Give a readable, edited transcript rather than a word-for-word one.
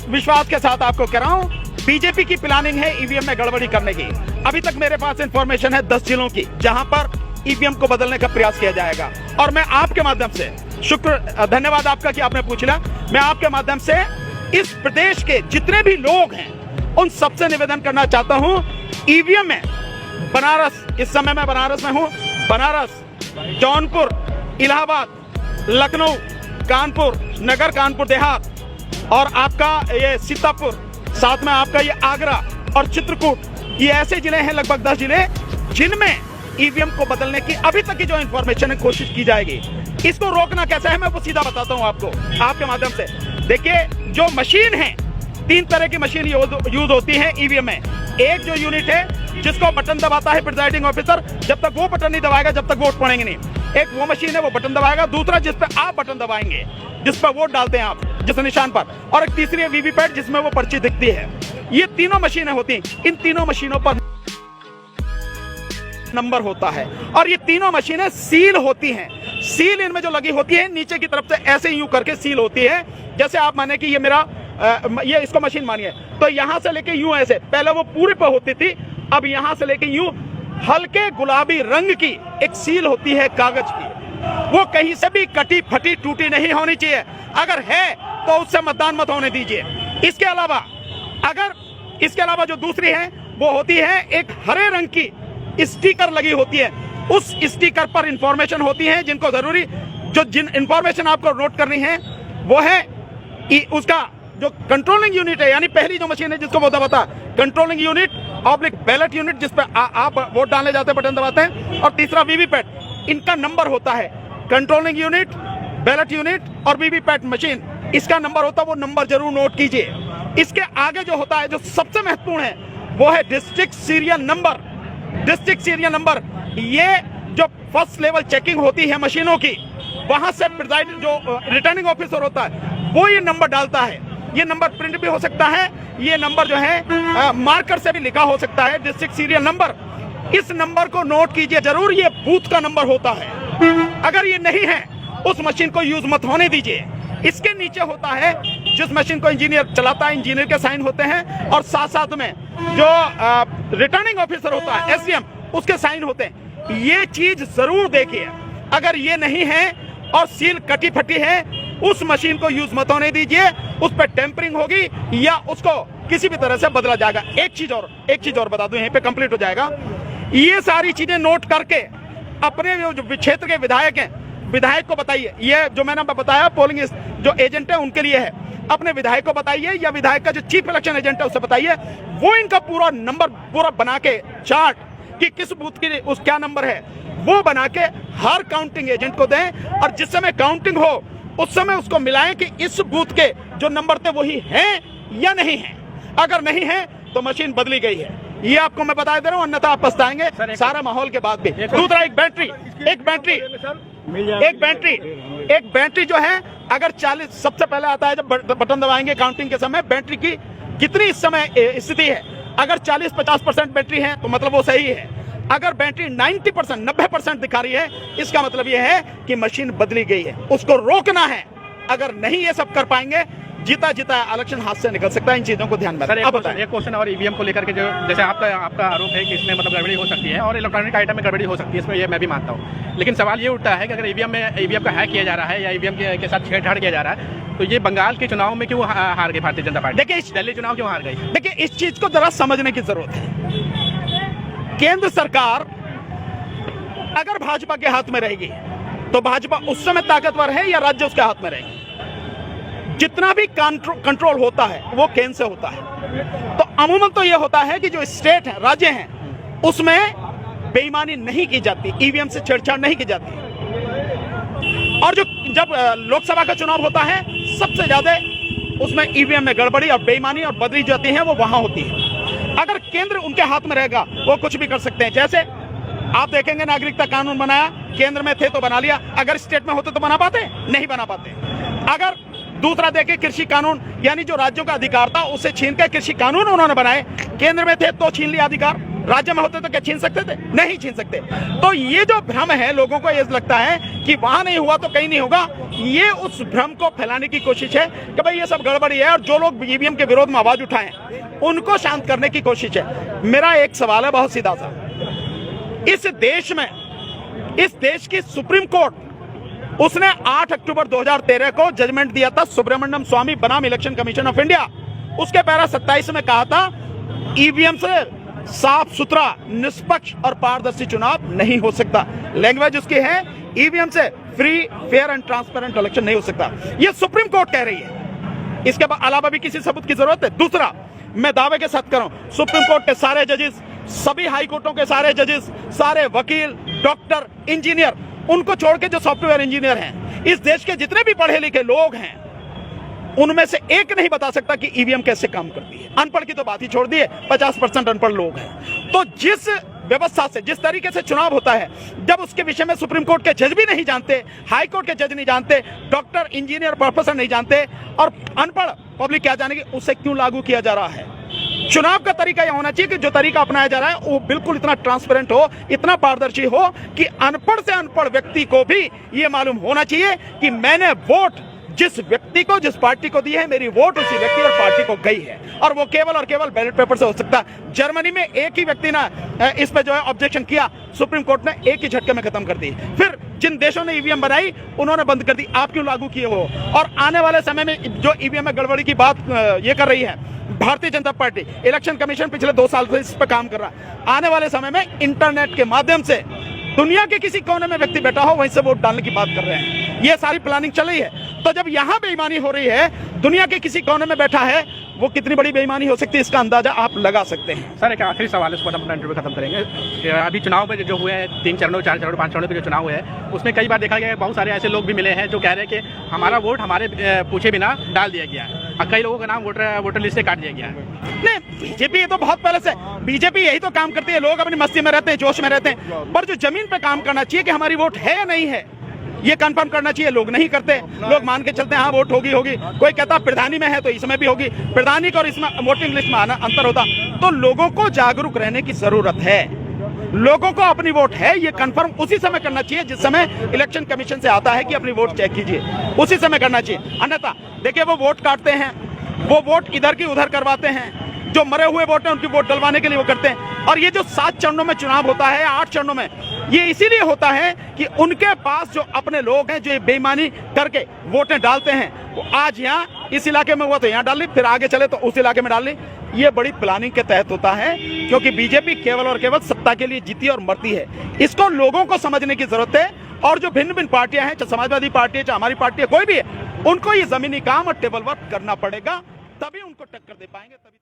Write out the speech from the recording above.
विश्वास के साथ आपको कह रहा हूं, बीजेपी की प्लानिंग है ईवीएम में गड़बड़ी करने की। अभी तक मेरे पास इंफॉर्मेशन है 10 जिलों की जहां पर ईवीएम को बदलने का प्रयास किया जाएगा। और मैं आपके माध्यम से धन्यवाद आपका कि आपने पूछ लिया। मैं आपके माध्यम से इस प्रदेश के जितने भी लोग हैं उन सबसे निवेदन करना चाहता हूं, ईवीएम में बनारस, इस समय मैं बनारस में हूं, बनारस, जौनपुर, इलाहाबाद, लखनऊ, कानपुर नगर, कानपुर देहात और आपका ये सीतापुर, साथ में आपका ये आगरा और चित्रकूट, ये ऐसे जिले हैं, लगभग 10 जिले, जिनमें ईवीएम को बदलने की अभी तक की जो इंफॉर्मेशन है कोशिश की जाएगी। इसको रोकना कैसे है मैं वो सीधा बताता हूं आपको आपके माध्यम से। देखिए, जो मशीन है, 3 तरह की मशीन यूज होती है ईवीएम में। एक जो यूनिट है जिसको बटन दबाता है प्रिजाइडिंग ऑफिसर, जब तक वो बटन नहीं दबाएगा जब तक वोट पड़ेंगे नहीं। एक वो मशीन है वो बटन दबाएगा, दूसरा जिस पे आप बटन दबाएंगे, जिस पर वोट डालते हैं आप जिस निशान पर, और एक तीसरी है वीवीपैट जिसमें वो पर्ची दिखती है। ये तीनों मशीनें होती हैं। इन तीनों मशीनों पर नंबर होता है और ये तीनों मशीनें सील होती हैं। सील इनमें जो लगी होती है नीचे की तरफ से ऐसे यूं करके सील होती है। जैसे आप माने कि ये मेरा ये इसको मशीन मानिए, तो यहां से लेके यूं ऐसे, पहले वो पूरे पर होती थी, अब यहां से लेके यूं हल्के गुलाबी रंग की एक सील होती है कागज की। वो कहीं से भी कटी फटी टूटी नहीं होनी चाहिए। अगर है तो उससे मतदान मत होने दीजिए। इसके अलावा जो दूसरी है वो होती है एक हरे रंग की स्टिकर लगी होती है। उस स्टिकर पर इंफॉर्मेशन होती है जिनको जरूरी जिन इंफॉर्मेशन आपको नोट करनी है वो है उसका जो कंट्रोलिंग यूनिट है, यानी पहली जो मशीन है जिसको वो दबाता controlling unit oblique ballot unit, जिस पे आप वोट डालने जाते हैं, बटन दबाते हैं, और तीसरा वीवीपैट। इनका नंबर होता है कंट्रोलिंग यूनिट, बैलेट यूनिट और वीवीपैट मशीन, इसका नंबर होता है, वो नंबर जरूर नोट कीजिए। इसके आगे जो होता है, जो सबसे महत्वपूर्ण है, वो है district serial number. District serial number, ये जो फर्स्ट लेवल चेकिंग होती है मशीनों की, वहां से प्रिजाइडिंग जो रिटर्निंग ऑफिसर होता है वो ये नंबर डालता है। ये नंबर प्रिंट भी हो सकता है, ये नंबर जो है मार्कर से भी लिखा हो सकता है, डिस्ट्रिक्ट सीरियल नंबर। इस नंबर को नोट कीजिए जरूर, ये बूथ का नंबर होता है। अगर ये नहीं है उस मशीन को यूज मत होने दीजिए। इसके नीचे होता है, जिस मशीन को इंजीनियर चलाता है, इंजीनियर के साइन होते हैं, और साथ साथ में जो रिटर्निंग ऑफिसर होता है एसडीएम, उसके साइन होते हैं। ये चीज जरूर देखिए। अगर ये नहीं है और सील कटी फटी है, उस मशीन को यूज मत होने दीजिए। उस पर टेम्परिंग होगी या उसको किसी भी तरह से बदला जाएगा। एक चीज और बता दूं, यहीं पे कंप्लीट हो जाएगा। ये सारी चीजें नोट करके अपने जो क्षेत्र के विधायक हैं, विधायक को बताइए। ये जो मैंने बताया पोलिंग जो एजेंट है उनके लिए है, अपने विधायक को बताइए या विधायक का जो चीफ इलेक्शन एजेंट है उससे बताइए। वो इनका पूरा नंबर पूरा बना के चार्ट कि किस बूथ की उस क्या नंबर है, वो बना के हर काउंटिंग एजेंट को दें, और जिस समय काउंटिंग हो उस समय उसको मिलाएं कि इस बूथ के जो नंबर थे वही हैं या नहीं हैं। अगर नहीं है तो मशीन बदली गई है। ये आपको मैं बता दे रहा हूँ, अन्यथा आप पछताएंगे सारा माहौल के बाद भी। दूसरा, एक बैटरी जो है, अगर 40 सबसे पहले आता है जब बटन दबाएंगे काउंटिंग के समय, बैटरी की कितनी इस समय स्थिति है। अगर 40-50% बैटरी है तो मतलब वो सही है। अगर बैटरी 90% दिखा रही है, इसका मतलब यह है कि मशीन बदली गई है। उसको रोकना है। अगर नहीं ये सब कर पाएंगे, जीता इलेक्शन हाथ से निकल सकता है। इन चीजों को ध्यान में रखें। अब एक क्वेश्चन और ईवीएम को लेकर के, जो जैसे आपका आरोप है कि इसमें मतलब गड़बड़ी हो सकती है और इलेक्ट्रॉनिक आइटम में गड़बड़ी हो सकती है, इसमें ये मैं भी मानता हूँ। लेकिन सवाल ये उठता है कि अगर ईवीएम का हैक किया जा रहा है या ईवीएम के साथ छेड़छाड़ किया जा रहा है, तो ये बंगाल के चुनाव में क्यों हार गई भारतीय जनता पार्टी? देखिए, दिल्ली चुनाव क्यों हार गई? देखिए, इस चीज को जरा समझने की जरूरत है। केंद्र सरकार अगर भाजपा के हाथ में रहेगी तो भाजपा उस समय ताकतवर है या राज्य उसके हाथ में रहेगी? जितना भी कंट्रोल होता है वो केंद्र से होता है। तो अमूमन तो ये होता है कि जो स्टेट है, राज्य हैं, उसमें बेईमानी नहीं की जाती, ईवीएम से छेड़छाड़ नहीं की जाती। और जब लोकसभा का चुनाव होता है, सबसे ज्यादा उसमें ईवीएम में गड़बड़ी और बेईमानी और बदली जाती है, वो वहां होती है। अगर केंद्र उनके हाथ में रहेगा, वो कुछ भी कर सकते हैं। जैसे आप देखेंगे, नागरिकता कानून बनाया, केंद्र में थे तो बना लिया, अगर स्टेट में होते तो बना पाते? नहीं बना पाते। अगर दूसरा देखें, कृषि कानून, यानी जो राज्यों का अधिकार था उसे छीन कर कृषि कानून उन्होंने बनाए, केंद्र में थे तो छीन लिया अधिकार, राज्य में होते तो क्या छीन सकते थे? नहीं छीन सकते। तो ये जो भ्रम है, लोगों को ये लगता है कि वहां नहीं हुआ तो कहीं नहीं होगा, ये उस भ्रम को फैलाने की कोशिश है कि भाई ये सब गड़बड़ी है, और जो लोग ईवीएम के विरोध में आवाज उठाएं उनको शांत करने की कोशिश है। मेरा एक सवाल है बहुत सीधा सा, इस देश की सुप्रीम कोर्ट उसने 8 अक्टूबर 2013 को जजमेंट दिया था, सुब्रमण्यम स्वामी बनाम इलेक्शन कमीशन ऑफ इंडिया। उसके पैरा 27 में कहा था ईवीएम से साफ सुथरा, निष्पक्ष और पारदर्शी चुनाव नहीं हो सकता। लैंग्वेज उसकी है, ईवीएम से free, fair and transparent election नहीं हो सकता। यह सुप्रीम कोर्ट कह रही है, इसके अलावा भी किसी सबूत की जरूरत है? दूसरा, मैं दावे के साथ करूं, सुप्रीम कोर्ट के सारे जजेस, सभी हाई कोर्टों के सारे जजेस, सारे वकील, डॉक्टर, इंजीनियर, उनको छोड़ के जो सॉफ्टवेयर इंजीनियर हैं, इस देश के जितने भी पढ़े लिखे लोग हैं, उनमें से एक नहीं बता सकता कि ईवीएम कैसे काम करती है। अनपढ़ की तो बात ही छोड़ दी है, 50% अनपढ़ लोग हैं। तो जिस व्यवस्था से, जिस तरीके से चुनाव होता है, जब उसके विषय में सुप्रीम कोर्ट के जज भी नहीं जानते, हाई कोर्ट के जज नहीं जानते, डॉक्टर, इंजीनियर, प्रोफेसर नहीं जानते, और अनपढ़ पब्लिक क्या जानेगी, उसे क्यों लागू किया जा रहा है? चुनाव का तरीका यह होना चाहिए कि जो तरीका अपनाया जा रहा है वो बिल्कुल इतना ट्रांसपेरेंट हो, इतना पारदर्शी हो कि अनपढ़ से अनपढ़ व्यक्ति को भी यह मालूम होना चाहिए कि मैंने वोट जिस व्यक्ति को, जिस पार्टी को दी है, मेरी वोट उसी व्यक्ति और पार्टी को गई है, और वो केवल और केवल बैलेट पेपर से हो सकता है। जर्मनी में एक ही व्यक्ति ने इस पे जो है ऑब्जेक्शन किया, सुप्रीम कोर्ट ने एक ही झटके में खत्म कर दी। फिर जिन देशों ने ईवीएम बनाई उन्होंने बंद कर दी। आप क्यों लागू किए हो? और आने वाले समय में जो ईवीएम में गड़बड़ी की बात ये कर रही है Bharatiya Janata party, election commission पिछले 2 साल से इस पर काम कर रहा है। आने वाले समय में इंटरनेट के माध्यम से दुनिया के किसी कोने में व्यक्ति बैठा हो, वहीं से वोट डालने की बात कर रहे हैं। ये सारी प्लानिंग चल रही है। तो जब यहां बेईमानी हो रही है, दुनिया के किसी कोने में बैठा है, वो कितनी बड़ी बेईमानी हो सकती है, इसका अंदाजा आप लगा सकते हैं। सर, एक आखिरी सवाल है, उसके बाद अपना इंटरव्यू खत्म करेंगे। अभी चुनाव में जो हुए हैं 3 चरणों, 4 चरणों, 5 चरणों के जो चुनाव हुए हैं, उसमें कई बार देखा गया है बहुत सारे ऐसे लोग भी मिले हैं जो कह रहे हैं कि हमारा वोट हमारे पूछे बिना डाल दिया गया है, और कई लोगों का नाम वोटर लिस्ट से काट दिया गया है। नहीं, बीजेपी ये तो बहुत पहले से, बीजेपी यही तो काम करती है। लोग अपनी मस्ती में रहते हैं, जोश में रहते हैं, पर जो जमीन पे काम करना चाहिए कि हमारी वोट है या नहीं है, ये कंफर्म करना चाहिए, लोग नहीं करते। लोग मान के चलते हैं हाँ वोट होगी। कोई कहता प्रधानी में है तो इसमें भी होगी, प्रधानी का और इसमें वोटिंग लिस्ट में आना अंतर होता। तो लोगों को जागरूक रहने की जरूरत है। लोगों को अपनी वोट है ये कंफर्म उसी समय करना चाहिए जिस समय इलेक्शन कमीशन से आता है कि अपनी वोट चेक कीजिए, उसी समय करना चाहिए। अन्यथा देखिए, वो वोट काटते हैं, वो वोट इधर की उधर करवाते हैं, जो मरे हुए वोट हैं उनकी वोट डलवाने के लिए वो करते हैं। और ये जो 7 चरणों में चुनाव होता है, 8 चरणों में, ये इसीलिए होता है कि उनके पास जो अपने लोग हैं जो ये बेईमानी करके वोटें डालते हैं, वो आज यहाँ इस इलाके में हुआ तो यहाँ डाल ली, फिर आगे चले तो उस इलाके में डाल ली। ये बड़ी प्लानिंग के तहत होता है, क्योंकि बीजेपी केवल और केवल सत्ता के लिए जीती और मरती है। इसको लोगों को समझने की जरूरत है। और जो भिन्न भिन्न पार्टियां हैं, चाहे समाजवादी पार्टी है, चाहे हमारी पार्टी है, कोई भी है, उनको ये जमीनी काम और टेबल वर्क करना पड़ेगा, तभी उनको टक्कर दे पाएंगे। तभी